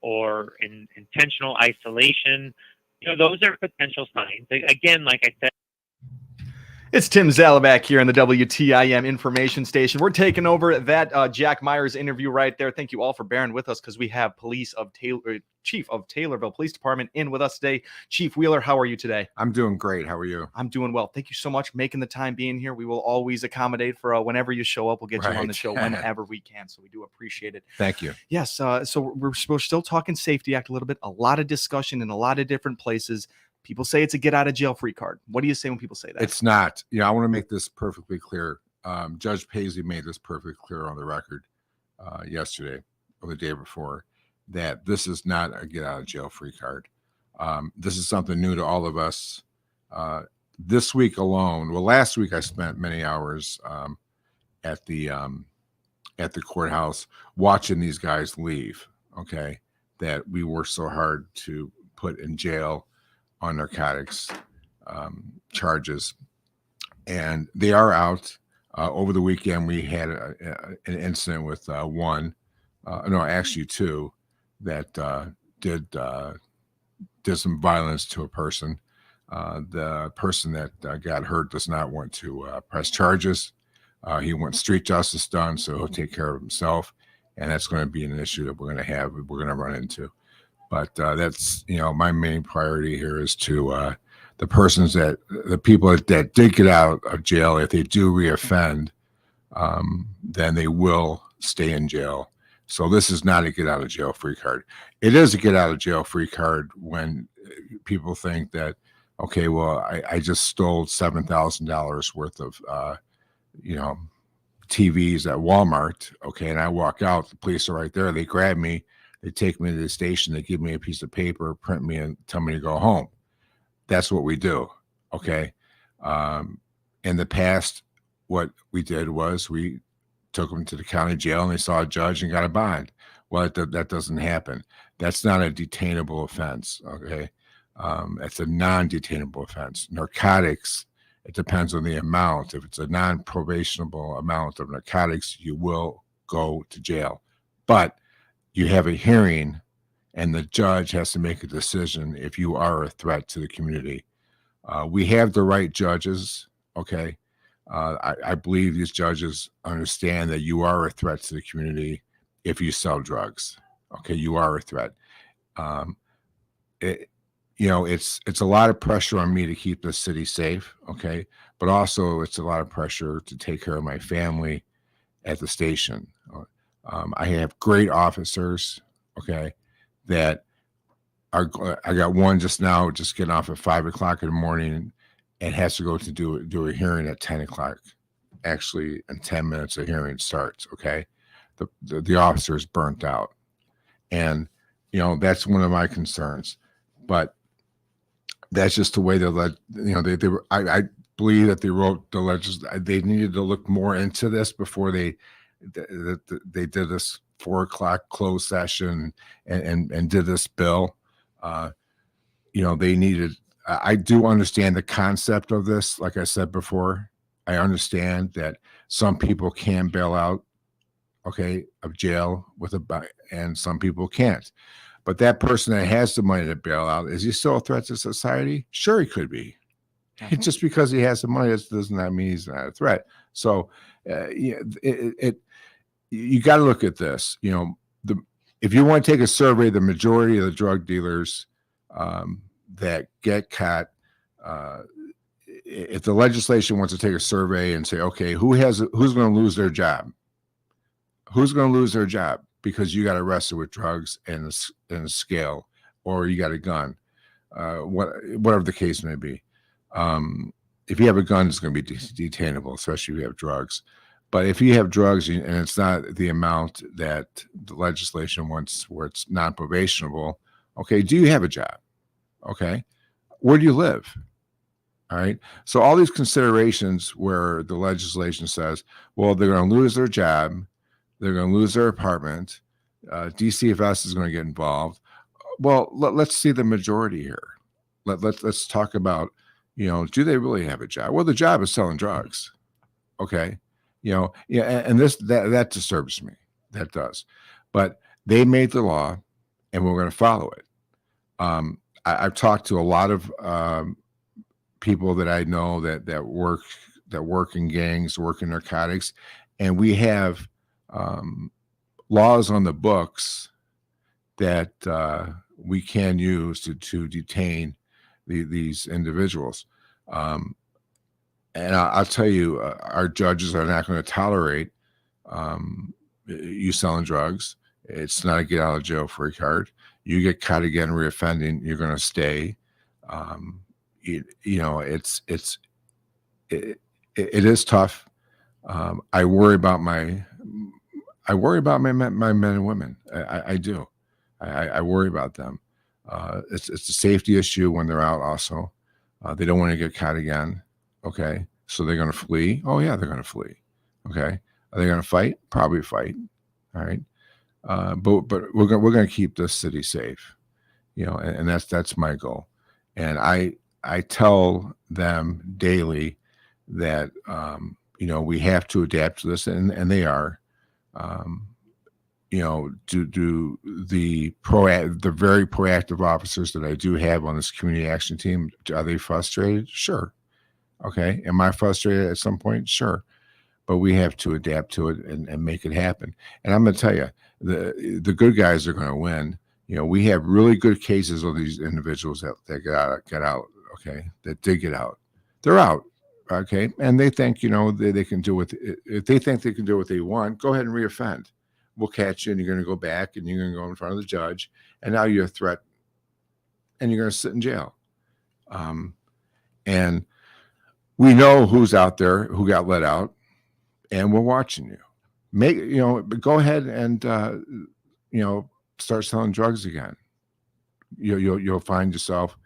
or intentional isolation, those are potential signs. Again, like I said, it's Tim Zalabak here on the WTIM information station. We're taking over that Jack Myers interview right there. Thank you all for bearing with us because we have Chief of Taylorville Police Department in with us today. Chief Wheeler, how are you today? I'm doing great. How are you? I'm doing well. Thank you so much for making the time being here. We will always accommodate for whenever you show up. We'll get you on the show whenever we can. So we do appreciate it. Thank you. Yes. So we're still talking Safety Act a little bit. A lot of discussion in a lot of different places. People say it's a get out of jail free card. What do you say when people say that? It's not. I want to make this perfectly clear. Judge Paisley made this perfectly clear on the record yesterday or the day before that this is not a get out of jail free card. This is something new to all of us. This week alone, last week I spent many hours at the courthouse watching these guys leave. Okay, that we worked so hard to put in jail on narcotics charges, and they are out. Over the weekend, we had an incident with two, that did some violence to a person. The person that got hurt does not want to press charges. He wants street justice done, so he'll take care of himself, and that's going to be an issue that we're going to run into. But that's, my main priority here is to the people that did get out of jail, if they do reoffend, then they will stay in jail. So this is not a get out of jail free card. It is a get out of jail free card when people think that, okay, well, I just stole $7,000 worth of, TVs at Walmart. Okay. And I walk out, the police are right there. They grab me. They take me to the station, they give me a piece of paper, print me, and tell me to go home. That's what we do, okay? In the past, what we did was we took them to the county jail, and they saw a judge and got a bond. Well, that doesn't happen. That's not a detainable offense, okay? It's a non-detainable offense. Narcotics, it depends on the amount. If it's a non-probationable amount of narcotics, you will go to jail. But you have a hearing, and the judge has to make a decision if you are a threat to the community. We have the right judges, okay? I believe these judges understand that you are a threat to the community if you sell drugs, okay? You are a threat. It's a lot of pressure on me to keep the city safe, okay? But also it's a lot of pressure to take care of my family at the station. I have great officers, okay, that I got one just getting off at 5 o'clock in the morning and has to go to do a hearing at 10 o'clock. Actually, in 10 minutes, a hearing starts, okay? The officer is burnt out. And, that's one of my concerns. But that's just the way I believe that they wrote the legislation. They needed to look more into this before they did this 4 o'clock closed session and did this bill. They needed, I do understand the concept of this. Like I said before, I understand that some people can bail out, okay, of jail and some people can't. But that person that has the money to bail out, is he still a threat to society? Sure, he could be. Mm-hmm. Just because he has the money, doesn't that mean he's not a threat? So, you got to look at this. If you want to take a survey, the majority of the drug dealers that get caught, if the legislation wants to take a survey and say, okay, who's going to lose their job? Who's going to lose their job because you got arrested with drugs and a scale, or you got a gun, whatever the case may be. If you have a gun, it's going to be detainable, especially if you have drugs. But if you have drugs and it's not the amount that the legislation wants, where it's non-probationable, okay, do you have a job? Okay, where do you live? All right. So all these considerations where the legislation says, well, they're going to lose their job, they're going to lose their apartment, DCFS is going to get involved. Well, let's see the majority here. Let's talk about, do they really have a job? Well, the job is selling drugs. Okay. And that disturbs me. That does. But they made the law, and we're going to follow it. I've talked to a lot of people that I know that work in gangs, work in narcotics, and we have laws on the books that we can use to detain these individuals. And I'll tell you, our judges are not going to tolerate you selling drugs. It's not a get out of jail free card. You get caught again reoffending, you're going to stay. It is tough. I worry about my men and women. I do. I worry about them. It's a safety issue when they're out. Also, they don't want to get caught again. Okay, so they're going to flee. Oh yeah, they're going to flee. Okay, are they going to fight? Probably fight. All right, but we're going to keep this city safe. And that's my goal. And I tell them daily that we have to adapt to this, and they are. Do the very proactive officers that I do have on this community action team, are they frustrated? Sure. Okay. Am I frustrated at some point? Sure. But we have to adapt to it and make it happen. And I'm going to tell you, the good guys are going to win. We have really good cases of these individuals that get out. Okay. That did get out. They're out. Okay. And they think, they can do what, if they think they can do what they want, go ahead and reoffend. We'll catch you and you're going to go back and you're going to go in front of the judge. And now you're a threat and you're going to sit in jail. And we know who's out there, who got let out, and we're watching you. Go ahead and, start selling drugs again. You'll find yourself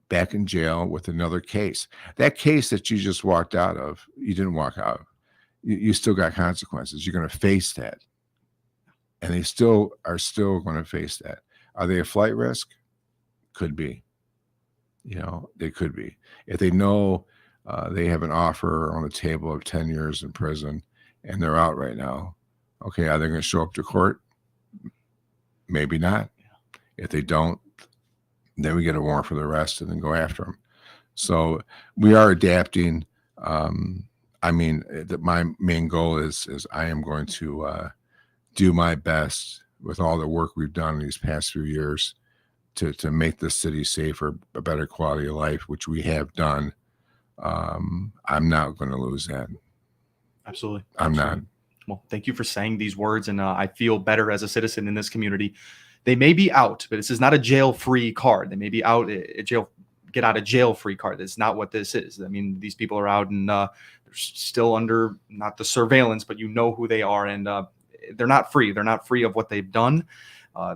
back in jail with another case. That case that you just walked out of, you didn't walk out. You still got consequences. You're going to face that. And they are still going to face that. Are they a flight risk? Could be. They could be. If they know they have an offer on the table of 10 years in prison and they're out right now, okay, are they going to show up to court? Maybe not. If they don't, then we get a warrant for the arrest and then go after them. So we are adapting. My main goal is I am going to do my best with all the work we've done in these past few years to make the city safer, a better quality of life, which we have done. I'm not going to lose that. Absolutely. I'm not. Well, thank you for saying these words, and I feel better as a citizen in this community. They may be out, but this is not a jail-free card. They may be out get out of jail-free card. That's not what this is. I mean, these people are out and they're still under not the surveillance, but who they are, and they're not free. They're not free of what they've done.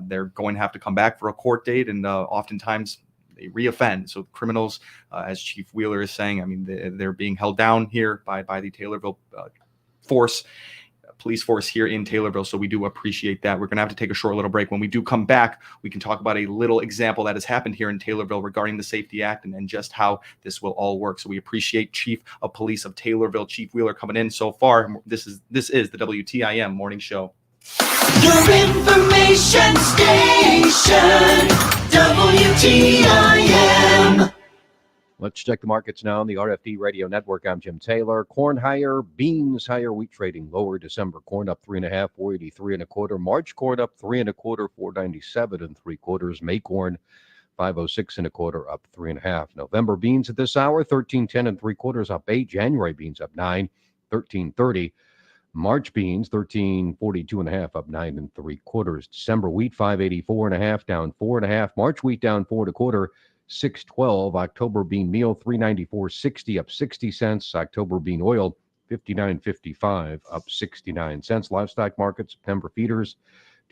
They're going to have to come back for a court date, and oftentimes they reoffend. So criminals, as Chief Wheeler is saying, they're being held down here by the Taylorville police force here in Taylorville. So we do appreciate that. We're going to have to take a short little break. When we do come back, we can talk about a little example that has happened here in Taylorville regarding the Safety Act and just how this will all work. So we appreciate Chief of Police of Taylorville, Chief Wheeler, coming in so far. This is the WTIM morning show. Your information station, WTIM. Let's check the markets now on the RFD Radio Network. I'm Jim Taylor. Corn higher, beans higher, wheat trading lower. December corn up 3.5, 483.25. March corn up 3.25, 497.75. May corn 506.25, up 3.5. November beans at this hour 1310.75, up 8. January beans up 9, 1330. March beans 1342.5, up 9.75. December wheat 584.5, down 4.5. March wheat down 4.25. 612. October bean meal 394.60, up 60 cents. October bean oil 59.55, up 69 cents. Livestock market, September feeders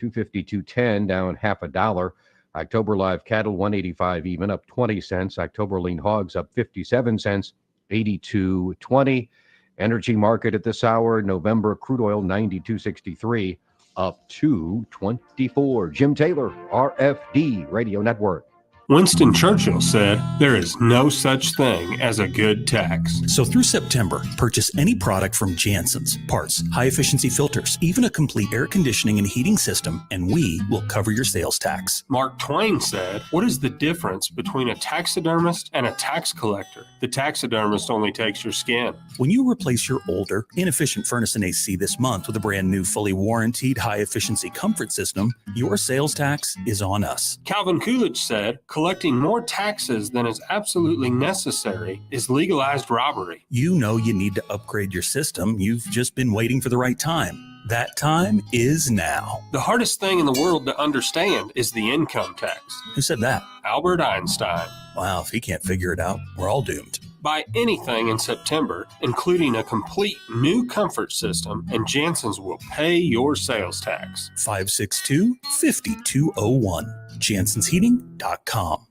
252.10, down half a dollar. October live cattle 185 even, up 20 cents. October lean hogs up 57 cents, 82.20. Energy market at this hour, November crude oil 92.63, up 2.24. Jim Taylor, RFD Radio Network. Winston Churchill said, "There is no such thing as a good tax." So through September, purchase any product from Jansen's, parts, high-efficiency filters, even a complete air conditioning and heating system, and we will cover your sales tax. Mark Twain said, "What is the difference between a taxidermist and a tax collector? The taxidermist only takes your skin." When you replace your older, inefficient furnace and AC this month with a brand new, fully warranted, high-efficiency comfort system, your sales tax is on us. Calvin Coolidge said, "Collecting more taxes than is absolutely necessary is legalized robbery." You know you need to upgrade your system. You've just been waiting for the right time. That time is now. The hardest thing in the world to understand is the income tax. Who said that? Albert Einstein. Wow, if he can't figure it out, we're all doomed. Buy anything in September, including a complete new comfort system, and Jansen's will pay your sales tax. 562-5201. JansensHeating.com.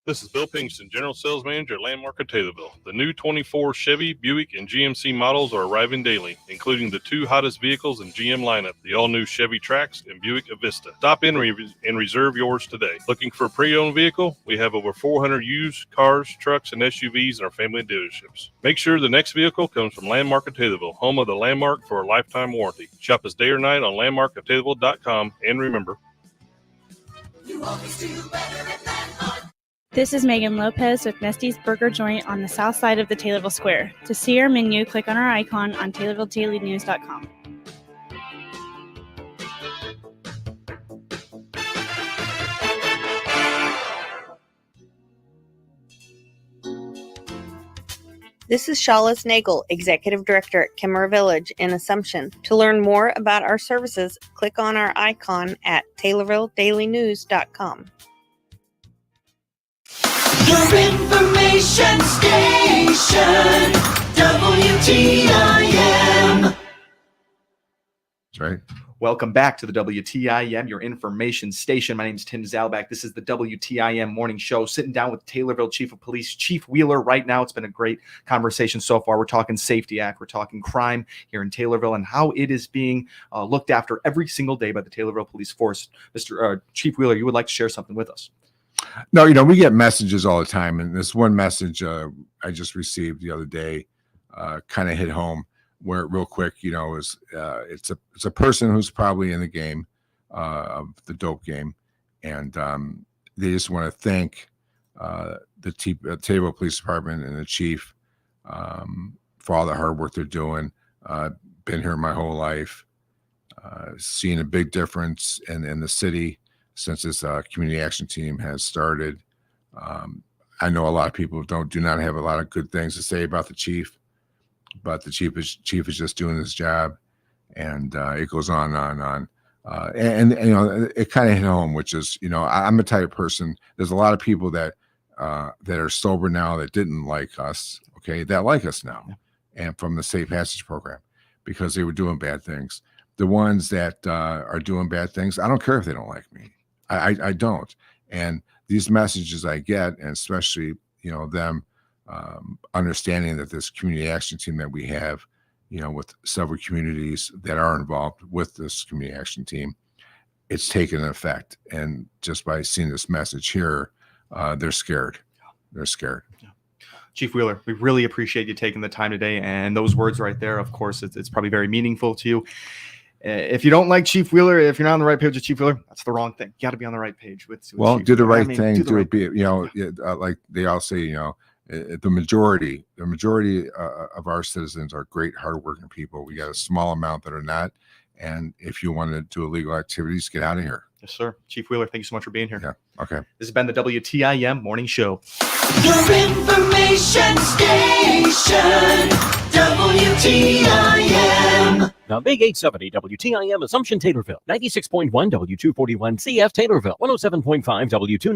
This is Bill Pinkston, General Sales Manager at Landmark of Taylorville. The new 24 Chevy, Buick, and GMC models are arriving daily, including the two hottest vehicles in GM lineup, the all-new Chevy Trax and Buick Avista. Stop in and reserve yours today. Looking for a pre-owned vehicle? We have over 400 used cars, trucks, and SUVs in our family dealerships. Make sure the next vehicle comes from Landmark of Taylorville, home of the Landmark for a lifetime warranty. Shop us day or night on landmarkoftaylorville.com, and remember, You always do better at Landmark. This is Megan Lopez with Nesty's Burger Joint on the south side of the Taylorville Square. To see our menu, click on our icon on TaylorvilleDailyNews.com. This is Shawless Nagel, Executive Director at Kimmer Village in Assumption. To learn more about our services, click on our icon at TaylorvilleDailyNews.com. Your information station, WTIM. That's right. Welcome back to the WTIM, your information station. My name is Tim Zalbach. This is the WTIM morning show. Sitting down with Taylorville Chief of Police, Chief Wheeler, right now. It's been a great conversation so far. We're talking Safety Act. We're talking crime here in Taylorville and how it is being looked after every single day by the Taylorville Police Force. Mr. Chief Wheeler, you would like to share something with us? No, we get messages all the time, and this one message I just received the other day kind of hit home. Where real quick, is it's a person who's probably in the game of the dope game, and they just want to thank the Taylorville Police Department and the chief for all the hard work they're doing. Been here my whole life, seen a big difference in the city since this community action team has started. I know a lot of people do not have a lot of good things to say about the chief. But the chief is just doing his job, and it goes on and on. And it kind of hit home, which is, I'm a type of person. There's a lot of people that are sober now that didn't like us, okay, that like us now, and from the Safe Passage program, because they were doing bad things. The ones that are doing bad things, I don't care if they don't like me. I don't. And these messages I get, and especially them. Understanding that this community action team that we have, with several communities that are involved with this community action team, it's taken effect. And just by seeing this message here, they're scared. They're scared. Yeah. Chief Wheeler, we really appreciate you taking the time today. And those words right there, of course, it's probably very meaningful to you. If you don't like Chief Wheeler, if you're not on the right page with Chief Wheeler, that's the wrong thing. You got to be on the right page with well, Chief do the Wheeler. right thing. Do it. Like they all say, the majority of our citizens are great, hardworking people. We got a small amount that are not. And if you want to do illegal activities, get out of here. Yes, sir. Chief Wheeler, thank you so much for being here. Yeah. Okay. This has been the WTIM Morning Show. Your information station, WTIM. Now, Big 870 WTIM Assumption Taylorville, 96.1 W241 CF Taylorville, 107.5 W2.